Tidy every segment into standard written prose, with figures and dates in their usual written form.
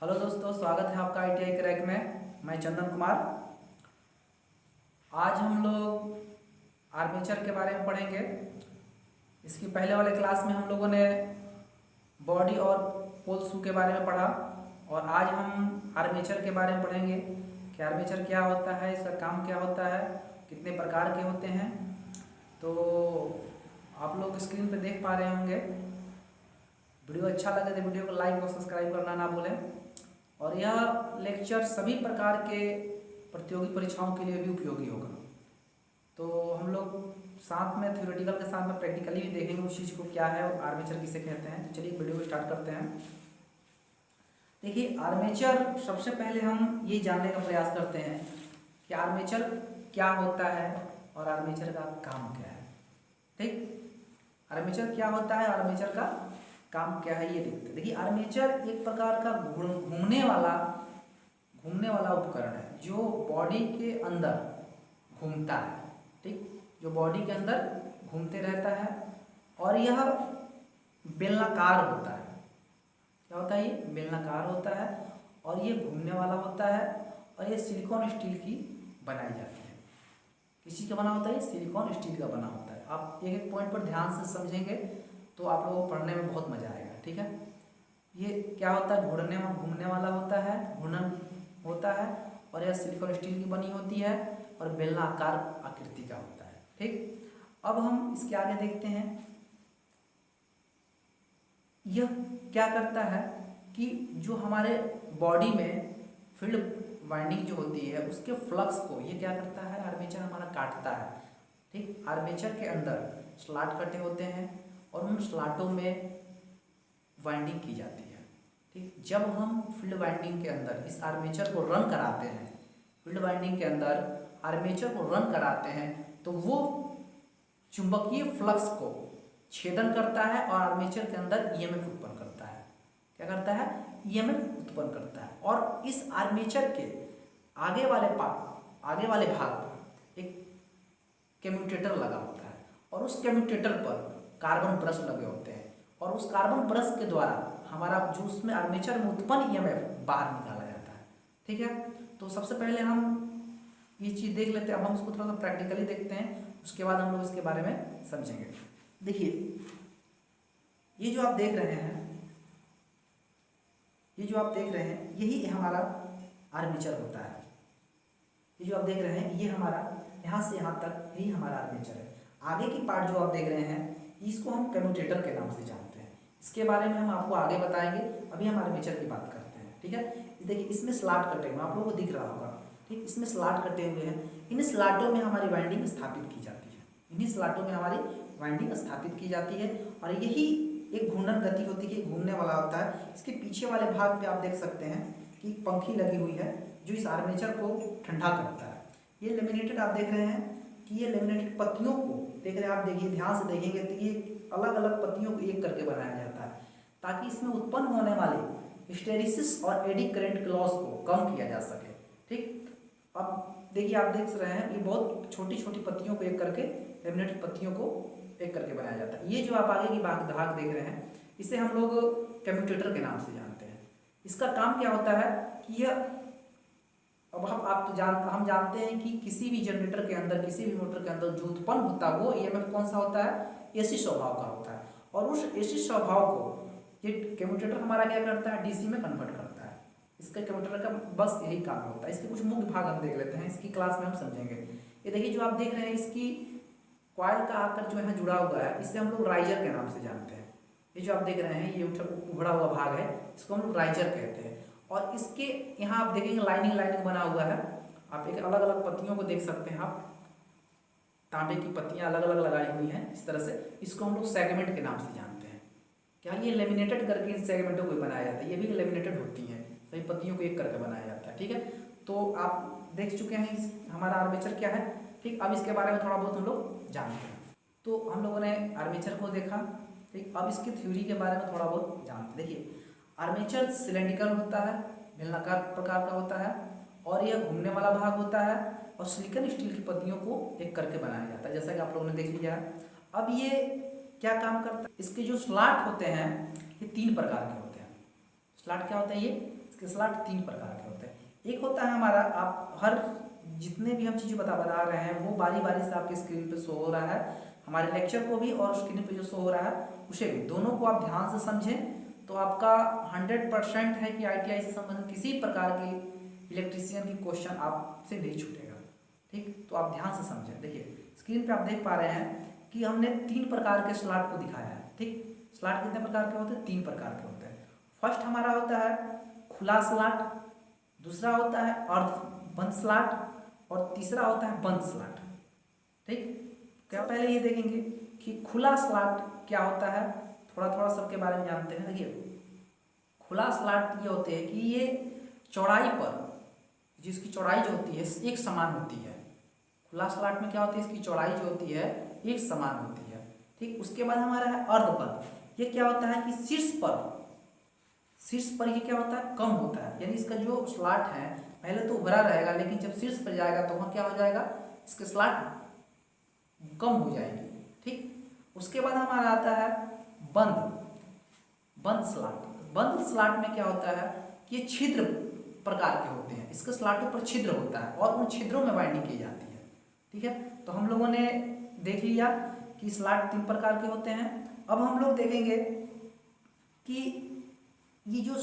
Hello दोस्तों, स्वागत है आपका ITI क्रैक में। मैं चंदन कुमार। आज हम लोग आर्मेचर के बारे में पढ़ेंगे। इसकी पहले वाले क्लास में हम लोगों ने बॉडी और पोल शू के बारे में पढ़ा और आज हम आर्मेचर के बारे में पढ़ेंगे कि आर्मेचर क्या होता है, इसका काम क्या होता है, कितने प्रकार के होते हैं। तो आप लोग स्क्रीन पर देख पा रहे होंगे। वीडियो अच्छा लगे तो वीडियो को लाइक और सब्सक्राइब करना ना भूलें। और यह लेक्चर सभी प्रकार के प्रतियोगी परीक्षाओं के लिए भी उपयोगी होगा। तो हम लोग साथ में थ्योरेटिकल के साथ में प्रैक्टिकली भी देखेंगे उस चीज़ को क्या है और आर्मेचर किसे कहते हैं। तो चलिए वीडियो को स्टार्ट करते हैं। देखिए, आर्मेचर सबसे पहले हम ये जानने का प्रयास करते हैं कि आर्मेचर क्या होता है और आर्मेचर का काम क्या है। ठीक, आर्मेचर क्या होता है, आर्मेचर का काम क्या है, ये देखते हैं। देखिए, आर्मेचर एक प्रकार का घूमने वाला उपकरण है जो बॉडी के अंदर घूमता है। ठीक, जो बॉडी के अंदर घूमते रहता है और यह बेलनाकार होता है। क्या होता है? ये बेलनाकार होता है और ये घूमने वाला होता है और ये सिलिकॉन स्टील की बनाई जाती है। किसी का बना होता है? सिलिकॉन स्टील का बना होता है। आप एक एक पॉइंट पर ध्यान से समझेंगे तो आप लोगों को पढ़ने में बहुत मजा आएगा। ठीक है, ये क्या होता है? घूमने वाला होता है, घूर्णन होता है और यह सिलिकॉन स्टील की बनी होती है और बेलनाकार आकृति का होता है। ठीक, अब हम इसके आगे देखते हैं। यह क्या करता है कि जो हमारे बॉडी में फील्ड वाइंडिंग जो होती है उसके फ्लक्स को ये क्या करता है? आर्मेचर हमारा काटता है। ठीक, आर्मेचर के अंदर स्लॉट कटे होते हैं और उन स्लॉटों में वाइंडिंग की जाती है। ठीक, जब हम फील्ड वाइंडिंग के अंदर इस आर्मेचर को रन कराते हैं, फील्ड वाइंडिंग के अंदर आर्मेचर को रन कराते हैं तो वो चुंबकीय फ्लक्स को छेदन करता है और आर्मेचर के अंदर ईएमएफ उत्पन्न करता है। क्या करता है? ईएमएफ उत्पन्न करता है। और इस आर्मेचर के आगे वाले भाग पर एक कम्यूटेटर लगा होता है और उस कम्यूटेटर पर कार्बन ब्रश लगे होते हैं और उस कार्बन ब्रश के द्वारा हमारा जो उसमें आर्मेचर में उत्पन्न ईएमएफ बाहर निकाला जाता है। ठीक है, तो सबसे पहले हम ये चीज़ देख लेते हैं। अब हम इसको थोड़ा सा प्रैक्टिकली देखते हैं, उसके बाद हम लोग इसके बारे में समझेंगे। देखिए, ये जो आप देख रहे हैं, यही हमारा आर्मेचर होता है। ये जो आप देख रहे हैं, ये हमारा यहाँ से यहाँ तक यही हमारा आर्मेचर है। आगे की पार्ट जो आप देख रहे हैं इसको हम कम्यूटेटर के नाम से जानते हैं। इसके बारे में हम आपको आगे बताएंगे। अभी हम आर्मेचर की बात करते हैं। ठीक है, देखिए इसमें स्लॉट कटे हुए आप लोगों को दिख रहा होगा। ठीक, इसमें स्लॉट कटे हुए हैं। इन स्लॉटों में हमारी वाइंडिंग स्थापित की जाती है। इन्हीं स्लॉटों में हमारी वाइंडिंग स्थापित की जाती है और यही एक घूर्णन गति होती है, घूमने वाला होता है। इसके पीछे वाले भाग पे आप देख सकते हैं कि पंखी लगी हुई है जो इस आर्मेचर को ठंडा करता है। ये लेमिनेटेड आप देख रहे हैं कि ये लेमिनेटेड पत्तियों को देख रहे हैं आप। देखिए, ध्यान से देखेंगे तो ये अलग अलग पत्तियों को एक करके बनाया जाता है ताकि इसमें उत्पन्न होने वाले हिस्टेरिसिस और एडी करंट के लॉस को कम किया जा सके। ठीक, अब देखिए, आप देख रहे हैं ये बहुत छोटी छोटी पत्तियों को एक करके, लेमिनेटेड पत्तियों को एक करके बनाया जाता है। ये जो आप आगे की भाग देख रहे हैं इसे हम लोग कम्यूटेटर के नाम से जानते हैं। इसका काम क्या होता है कि यह अब हम जानते हैं कि किसी भी जनरेटर के अंदर, किसी भी मोटर के अंदर जो उत्पन्न होता है वो ईएमएफ कौन सा होता है? एसी स्वभाव का होता है। और उस एसी स्वभाव को ये कम्यूटेटर हमारा क्या करता है? डीसी में कन्वर्ट करता है। इसका कम्यूटेटर का बस यही काम होता है। इसके कुछ मुख्य भाग हम देख लेते हैं, इसकी क्लास में हम समझेंगे। ये देखिए, जो आप देख रहे हैं इसकी कॉइल का आकर जो है जुड़ा हुआ है, इसे हम लोग राइजर के नाम से जानते हैं। ये जो आप देख रहे हैं ये उभड़ा हुआ भाग है, इसको हम लोग राइजर कहते हैं। और इसके यहाँ आप देखेंगे लाइनिंग बना हुआ है। आप एक अलग अलग पत्तियों को देख सकते हैं। आप तांबे की पत्तियां अलग अलग लगाई हुई हैं इस तरह से। इसको हम लोग सेगमेंट के नाम से जानते हैं। क्या ये लेमिनेटेड करके इन सेगमेंटों को बनाया जाता है? ये भी लेमिनेटेड होती हैं, सभी पत्तियों को एक करके बनाया जाता है। ठीक है, तो आप देख चुके हैं हमारा आर्मेचर क्या है। ठीक, अब इसके बारे में थोड़ा बहुत हम लोग जानते हैं। तो हम लोगों ने आर्मेचर को देखा। ठीक, अब इसकी थ्योरी के बारे में थोड़ा बहुत जानते हैं। देखिए, आर्मेचर सिलेंड्रिकल होता है, बेलनाकार प्रकार का होता है और यह घूमने वाला भाग होता है और सिलिकॉन स्टील की पत्तियों को एक करके बनाया जाता है, जैसा कि आप लोगों ने देख लिया है। अब ये क्या काम करता है? इसके जो स्लॉट होते हैं ये 3 प्रकार के होते हैं। स्लॉट क्या होता है ये, इसके स्लॉट 3 प्रकार के होते हैं। एक होता है हमारा, आप हर जितने भी हम चीज़ें बता रहे हैं वो बारी बारी से आपके स्क्रीन पे शो हो रहा है, हमारे लेक्चर को भी और स्क्रीन पे जो शो हो रहा है उसे भी, दोनों को आप ध्यान से समझें तो आपका 100% है कि ITI से संबंधित किसी प्रकार की इलेक्ट्रीशियन की क्वेश्चन आपसे नहीं छूटेगा। ठीक, तो आप ध्यान से समझें। देखिए स्क्रीन पे आप देख पा रहे हैं कि हमने 3 प्रकार के स्लॉट को दिखाया है। ठीक, स्लॉट कितने प्रकार के होते हैं, 3 प्रकार के होते हैं। फर्स्ट हमारा होता है खुला स्लॉट, दूसरा होता है अर्ध बंद स्लॉट और तीसरा होता है बंद स्लॉट। ठीक, क्या पहले ये देखेंगे कि खुला स्लॉट क्या होता है, थोड़ा थोड़ा सबके बारे में जानते हैं। देखिए खुला स्लॉट ये होते हैं कि ये चौड़ाई पर, जिसकी चौड़ाई जो होती है एक समान होती है। खुला स्लॉट में क्या होती है, इसकी चौड़ाई जो होती है एक समान होती है। ठीक, उसके बाद हमारा है अर्धबंद, ये क्या होता है कि शीर्ष पर ये क्या होता है, कम होता है, यानी इसका जो स्लॉट है पहले तो उभरा रहेगा लेकिन जब शीर्ष पर जाएगा तो वहाँ क्या हो जाएगा, इसके स्लॉट कम हो जाएंगे। ठीक, उसके बाद हमारा आता है बंद स्लॉट। बंद स्लॉट में क्या होता है कि ये छिद्र प्रकार के होते हैं, इसके स्लॉटों पर छिद्र होता है और उन छिद्रों में बाइंडिंग की जाती है। ठीक है, तो हम लोगों ने देख लिया कि स्लॉट 3 प्रकार के होते हैं। अब हम लोग देखेंगे कि ये जो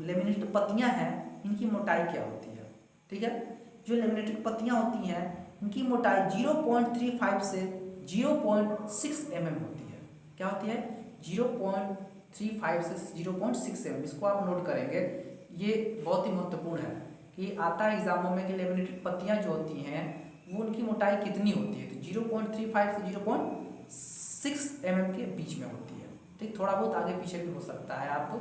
लेमिनेटेड पत्तियां हैं इनकी मोटाई क्या होती है। ठीक है, जो लेमिनेटेड पत्तियां होती हैं इनकी मोटाई 0.35 से 0.6 mm होती है। क्या होती है, 0.35 से 0.6 mm। इसको आप नोट करेंगे, ये बहुत ही महत्वपूर्ण है कि आता है एग्जामों में कि लेमिनेटेड पत्तियां जो होती हैं वो उनकी मोटाई कितनी होती है, तो 0.35 से 0.6 mm के बीच में होती है। ठीक, थोड़ा बहुत आगे पीछे भी हो सकता है, आप तो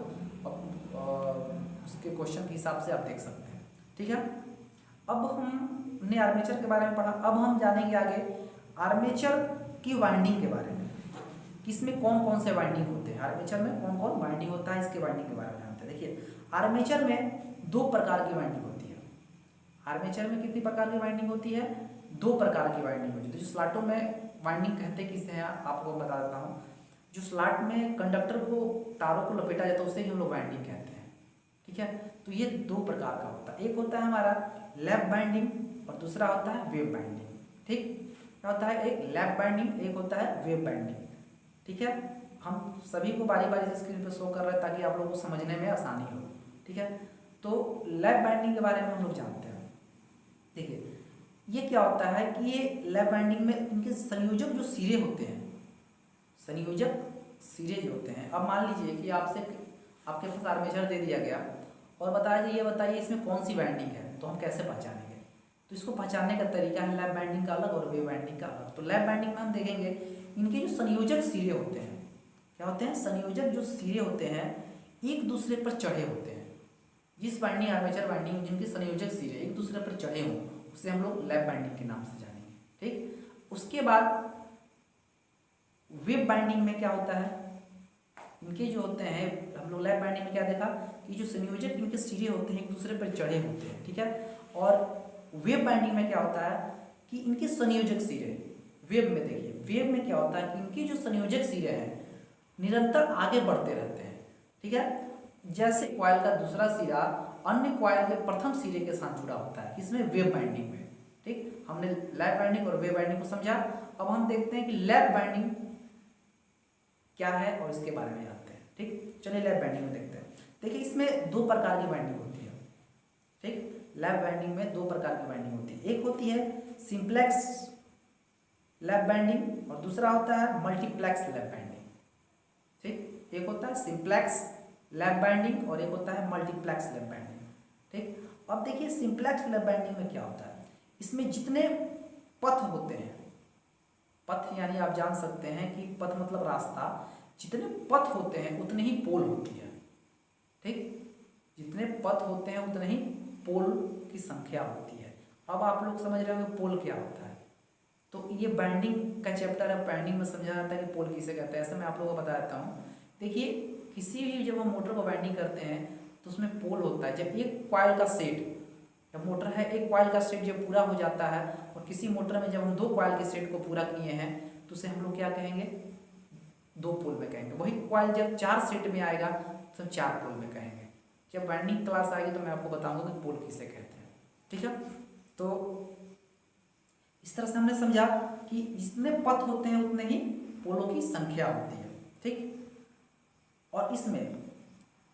उसके क्वेश्चन के हिसाब से आप देख सकते हैं। ठीक है, अब हमने आर्मेचर के बारे में पढ़ा, अब हम जानेंगे आगे आर्मेचर की वाइंडिंग के बारे में, कि इसमें कौन कौन से वाइंडिंग होते हैं, आर्मेचर में कौन कौन वाइंडिंग होता है, इसके वाइंडिंग के बारे में जानते हैं। देखिए आर्मेचर में 2 प्रकार की वाइंडिंग होती है। आर्मेचर में कितनी प्रकार की वाइंडिंग होती है, 2 प्रकार की वाइंडिंग होती है। तो जो स्लॉटों में वाइंडिंग कहते हैं किसे हैं आपको बता देता हूँ। जो स्लॉट में कंडक्टर को तारों को लपेटा जाता है उसे ही हम लोग वाइंडिंग कहते हैं। ठीक है, तो ये 2 प्रकार का होता है, एक होता है हमारा लैप बाइंडिंग और दूसरा होता है वेव बाइंडिंग। ठीक, क्या होता है, एक लैप बाइंडिंग, एक होता है वेव बाइंडिंग। ठीक है, हम सभी को बारी बारी से स्क्रीन पर शो कर रहे हैं ताकि आप लोगों को समझने में आसानी हो। ठीक है, तो लैप बाइंडिंग के बारे में हम लोग जानते हैं। देखिए ये क्या होता है कि ये लैप बाइंडिंग में इनके संयोजक जो सिरे होते हैं, संयोजक सिरे जो होते हैं, अब मान लीजिए कि आपसे आपके पास आर्मेचर दे दिया गया और बताया कि ये बताइए इसमें कौन सी बाइंडिंग है, तो हम कैसे पहचानेंगे। तो इसको पहचानने का तरीका है लैप बाइंडिंग का अलग और वेव बाइंडिंग का अलग। तो लैप बाइंडिंग में हम देखेंगे इनके जो संयोजक सिरे होते हैं, क्या होते हैं, संयोजक जो सिरे होते हैं एक दूसरे पर चढ़े होते हैं। जिस बाइंडिंग आर्मेचर बाइंडिंग जिनके संयोजक सिरे एक दूसरे पर चढ़े हों उसे हम लोग लैप बाइंडिंग के नाम से जानेंगे। ठीक, उसके बाद वेव बाइंडिंग में क्या होता है, इनके जो होते हैं, हम लोग लैप बाइंडिंग में क्या देखा कि जो संयोजक इनके सिरे होते हैं एक दूसरे पर चढ़े होते हैं। ठीक है, और वेव बाइंडिंग में क्या होता है कि इनके संयोजक सिरे, वेव में देखिए वेव में क्या होता है कि इनके जो संयोजक सिरे हैं निरंतर आगे बढ़ते रहते हैं। ठीक है, जैसे कॉइल का दूसरा सिरा अन्य कॉइल के प्रथम सिरे के साथ जुड़ा होता है, किसमें, वेव बाइंडिंग में। ठीक, हमने लैप बाइंडिंग और वेव बाइंडिंग को समझा। अब हम देखते हैं कि लैप बाइंडिंग क्या है और इसके बारे में जानते हैं। ठीक, चलिए लैप बाइंडिंग में देखते हैं। देखिए इसमें 2 प्रकार की बाइंडिंग होती है। ठीक, लैप बाइंडिंग में 2 प्रकार की बाइंडिंग होती है, एक होती है सिंप्लेक्स लैप बाइंडिंग और दूसरा होता है मल्टीप्लेक्स लैप बाइंडिंग। ठीक, एक होता है सिंप्लेक्स लैप बाइंडिंग और एक होता है मल्टीप्लेक्स लैप बाइंडिंग। ठीक, अब देखिए सिंप्लेक्स लैप बाइंडिंग में क्या होता है, इसमें जितने पथ होते हैं, पथ यानी आप जान सकते हैं कि पथ मतलब रास्ता, जितने पथ होते हैं उतने ही पोल होती है। ठीक, जितने पथ होते हैं उतने ही पोल की संख्या होती है। अब आप लोग समझ रहे होंगे पोल क्या होता है, तो ये बाइंडिंग का चैप्टर है, बाइंडिंग में समझा जाता है कि पोल किसे कहते हैं। ऐसे मैं आप लोगों को बता देता हूँ। देखिए किसी भी जब हम मोटर को बाइंडिंग करते हैं तो उसमें पोल होता है। जब एक कॉइल का सेट, जब मोटर है एक कॉइल का सेट जब पूरा हो जाता है और किसी मोटर में जब हम 2 कॉइल के सेट को पूरा किए हैं तो उसे हम लोग क्या कहेंगे, 2 पोल में कहेंगे। वही कॉइल जब 4 सेट में आएगा सब 4 पोल में कहेंगे। जब वाइंडिंग क्लास आएगी तो मैं आपको बताऊंगा कि पोल किसे कहते हैं। ठीक है, तो इस तरह से हमने समझा कि जितने पथ होते हैं उतने ही पोलों की संख्या होती है। ठीक, और इसमें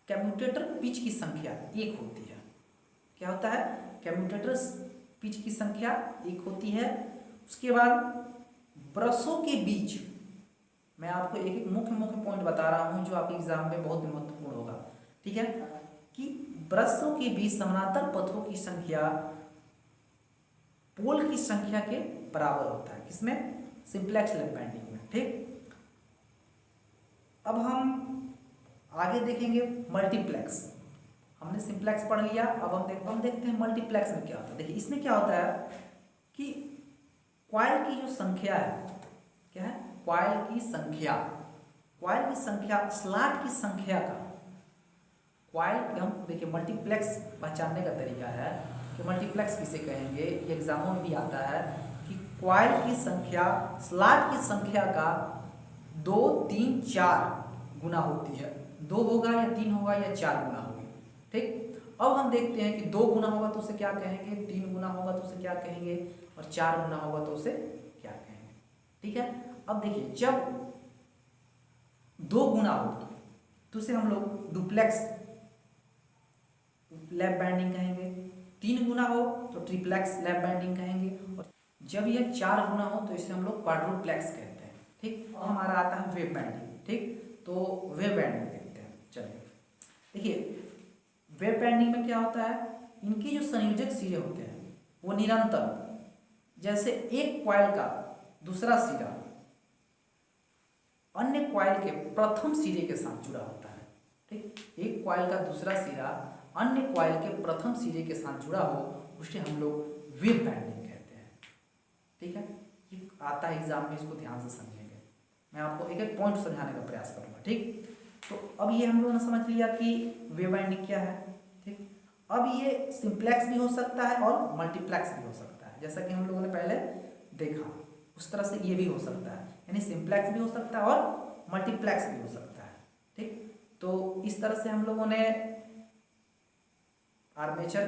कम्यूटेटर पिच की संख्या 1 होती है। क्या होता है? कम्यूटेटर पिच की संख्या 1 होती है। उसके बाद ब्रशों के बीच, मैं आपको एक एक मुख्य पॉइंट बता रहा हूं जो आपके एग्जाम में बहुत महत्वपूर्ण होगा। ठीक है, कि ब्रशों के बीच समानांतर पथों की संख्या पोल की संख्या के बराबर होता है। किसमें? सिंप्लेक्स लैप बाइंडिंग में। ठीक, अब हम आगे देखेंगे मल्टीप्लेक्स। हमने सिंप्लेक्स पढ़ लिया, अब हम देखते हैं मल्टीप्लेक्स में क्या होता है। देखिए इसमें क्या होता है कि कॉइल की जो संख्या है, क्या है? कॉइल की संख्या स्लॉट की संख्या का, कॉइल हम देखिए मल्टीप्लेक्स पहचानने का तरीका है कि मल्टीप्लेक्स किसे कहेंगे, ये एग्जामों में भी आता है कि कॉइल की संख्या स्लॉट की संख्या का 2, 3, 4 गुना होती है। 2 होगा या 3 होगा या 4 गुना होगी। ठीक, अब हम देखते हैं कि 2 गुना होगा तो उसे क्या कहेंगे, 3 गुना होगा तो उसे क्या कहेंगे, और 4 गुना होगा तो उसे क्या कहेंगे। ठीक है, अब देखिए जब 2 गुना हो तो उसे हम लोग डुप्लेक्स लैप बाइंडिंग कहेंगे, 3 गुना हो तो ट्रिप्लेक्स लैप बाइंडिंग कहेंगे, और जब यह 4 गुना हो तो इसे हम लोग क्वाड्रुप्लेक्स कहते हैं। ठीक, और हमारा आता है वेव बाइंडिंग। ठीक, तो वेव बाइंडिंग देखते हैं। चलिए देखिए वेव बाइंडिंग में क्या होता है, इनकी जो संयोजक सिरे होते हैं वो निरंतर, जैसे एक कॉइल का दूसरा सिरा अन्य कॉइल के प्रथम सिरे के साथ जुड़ा होता है। ठीक, एक कॉइल का दूसरा सिरा अन्य कॉइल के प्रथम सिरे के साथ जुड़ा हो, उसे हम लोग वेव बाइंडिंग कहते हैं। ठीक है, ये आता है एग्जाम में, इसको ध्यान से समझेंगे। मैं आपको एक एक पॉइंट समझाने का प्रयास करूंगा। ठीक, तो अब ये हम लोगों ने समझ लिया कि वेव बाइंडिंग क्या है। ठीक, अब ये सिंप्लेक्स भी हो सकता है और मल्टीप्लेक्स भी हो सकता है, जैसा कि हम लोगों ने पहले देखा उस तरह से ये भी हो सकता है, यानी सिंप्लेक्स भी हो सकता है और मल्टीप्लेक्स भी हो सकता है। ठीक, तो इस तरह से हम लोगों ने आर्मेचर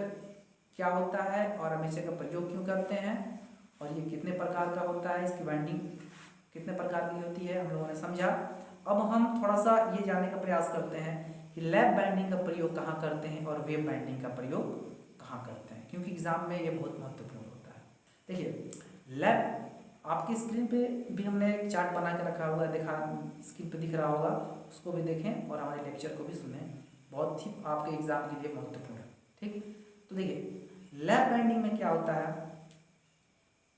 क्या होता है और आर्मेचर का प्रयोग क्यों करते हैं और ये कितने प्रकार का होता है, इसकी बाइंडिंग कितने प्रकार की होती है, हम लोगों ने समझा। अब हम थोड़ा सा ये जानने का प्रयास करते हैं कि लैप बाइंडिंग का प्रयोग कहाँ करते हैं और वेव बाइंडिंग का प्रयोग कहाँ करते हैं, क्योंकि एग्जाम में ये बहुत महत्वपूर्ण होता है। देखिए लैप आपकी स्क्रीन पे भी हमने एक चार्ट बना के रखा हुआ है, देखा स्क्रीन पे दिख रहा होगा, उसको भी देखें और हमारे लेक्चर को भी सुनें, बहुत ही आपके एग्जाम के लिए महत्वपूर्ण है। ठीक, तो देखिए लैप बाइंडिंग में क्या होता है,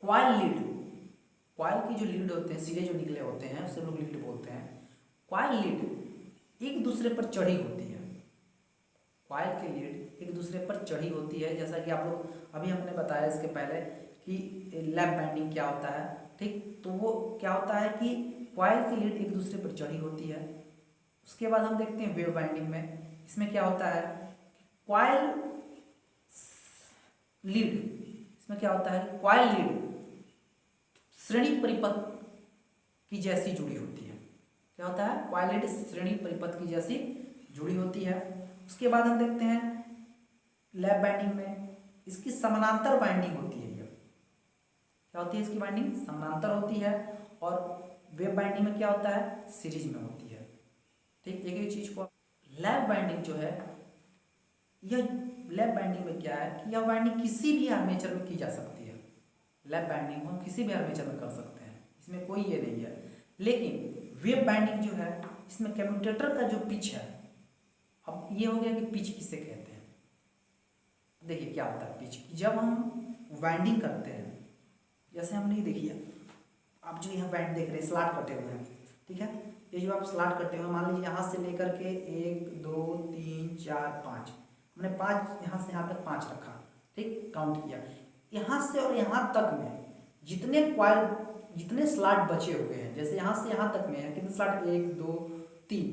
कॉइल लीड, कॉइल की जो लीड होते हैं, सिरे जो निकले होते हैं उसे लोग लीड बोलते हैं। कॉइल लीड एक दूसरे पर चढ़ी होती है, कॉइल की लीड एक दूसरे पर चढ़ी होती है, जैसा कि आप लोग अभी हमने बताया इसके पहले कि लैप बाइंडिंग क्या होता है। ठीक, तो वो क्या होता है कि कॉइल की लीड एक दूसरे पर चढ़ी होती है। उसके बाद हम देखते हैं वेव बाइंडिंग में, इसमें क्या होता है, कॉइल लीड, इसमें क्या होता है, कॉइल लीड श्रेणी परिपथ की जैसी जुड़ी होती है। क्या होता है, कॉइल लीड श्रेणी परिपथ की जैसी जुड़ी होती है। उसके बाद हम देखते हैं लैप बाइंडिंग में इसकी समानांतर बाइंडिंग होती है। ये क्या होती है, इसकी बाइंडिंग समानांतर होती है, और वेव बाइंडिंग में क्या होता है, सीरीज में होती है। ठीक, एक एक चीज को लैप बाइंडिंग जो है, यह लैप बाइंडिंग में क्या है कि यह बाइंडिंग किसी भी आर्मेचर में की जा सकती है। लैप बाइंडिंग हम किसी भी आर्मेचर में कर सकते हैं, इसमें कोई ये नहीं है। लेकिन वेव बाइंडिंग जो है इसमें कम्यूटेटर का जो पिच है, अब ये हो गया कि पिच किसे कहते हैं। देखिए क्या होता है पिच, जब हम वाइंडिंग करते हैं, जैसे हमने देखिए आप जो यहाँ बैंड देख रहे हैं स्लॉट कटे हुए हैं। ठीक है, ये जो आप स्लॉट कटे हुए हैं, मान लीजिए यहाँ से लेकर के 1 2 3 4 5, हमने 5 यहाँ से यहाँ तक 5 रखा। ठीक, काउंट किया, यहाँ से और यहाँ तक में जितने कॉइल, जितने स्लॉट बचे हुए हैं, जैसे यहाँ से यहाँ तक में है कितने स्लॉट, 1 2 3।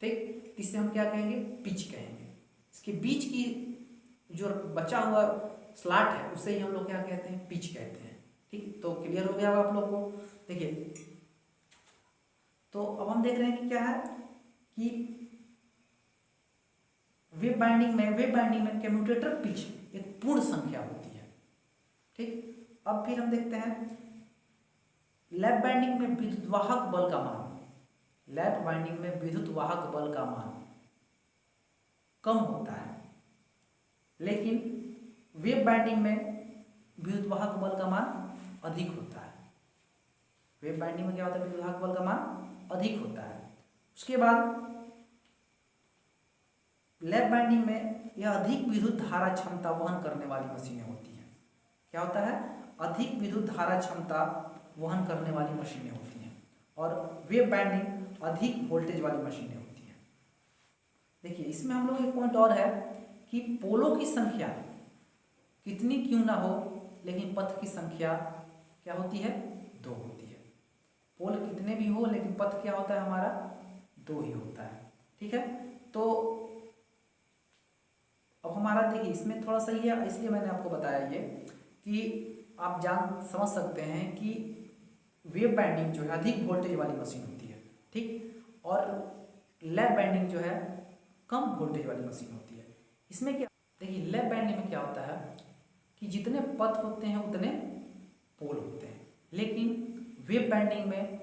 ठीक, इसे हम क्या कहेंगे, पिच कहेंगे। इसके बीच की जो बचा हुआ स्लॉट है उसे ही हम लोग क्या कहते हैं, पिच कहते हैं। ठीक, तो क्लियर हो गया आप लोग को। देखिए तो अब हम देख रहे हैं कि क्या है कि वेव बाइंडिंग में कम्यूटेटर पिच एक पूर्ण संख्या होती है। ठीक, अब फिर हम देखते हैं लैप बाइंडिंग में विद्युत वाहक बल का मान। लैप बाइंडिंग में विद्युत वाहक बल का मान कम होता है, लेकिन वेव बाइंडिंग में विद्युत वाहक बल का मान अधिक होता है। वेव बाइंडिंग में क्या होता है, विद्युत वाहक बल का मान अधिक होता है। उसके बाद लैप बाइंडिंग में यह अधिक विद्युत धारा क्षमता वहन करने वाली मशीनें होती हैं। क्या होता है, अधिक विद्युत धारा क्षमता वहन करने वाली मशीनें होती हैं। और वेव बाइंडिंग अधिक वोल्टेज वाली मशीनें होती हैं। देखिए इसमें हम लोग एक पॉइंट और है कि पोलों की संख्या कितनी क्यों ना हो, लेकिन पथ की संख्या क्या होती है, 2 होती है। पोल कितने भी हो लेकिन पथ क्या होता है हमारा, 2 ही होता है। ठीक है, तो अब हमारा देखिए इसमें थोड़ा सा ही है, इसलिए मैंने आपको बताया ये कि आप समझ सकते हैं कि वेव बाइंडिंग जो है अधिक वोल्टेज वाली मशीन होती है। ठीक, और लैप बाइंडिंग जो है कम वोल्टेज वाली मशीन होती है। इसमें क्या, देखिए लैप बाइंडिंग में क्या होता है कि जितने पथ होते हैं उतने पोल होते हैं, लेकिन वेव बाइंडिंग में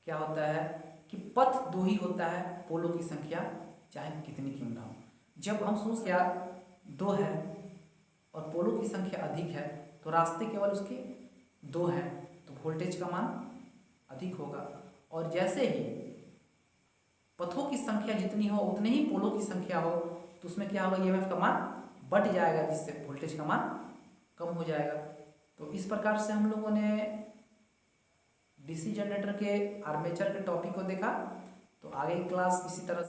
क्या होता है कि पथ 2 ही होता है, पोलों की संख्या चाहे कितनी क्यों ना हो। जब हम सोच क्या 2 है और पोलों की संख्या अधिक है तो रास्ते केवल उसके 2 हैं, तो वोल्टेज का मान अधिक होगा। और जैसे ही पथों की संख्या जितनी हो उतने ही पोलों की संख्या हो, तो उसमें क्या होगा, ईएमएफ का मान बढ़ जाएगा, जिससे वोल्टेज का मान कम हो जाएगा। तो इस प्रकार से हम लोगों ने डीसी जनरेटर के आर्मेचर के टॉपिक को देखा। तो आगे क्लास इसी तरह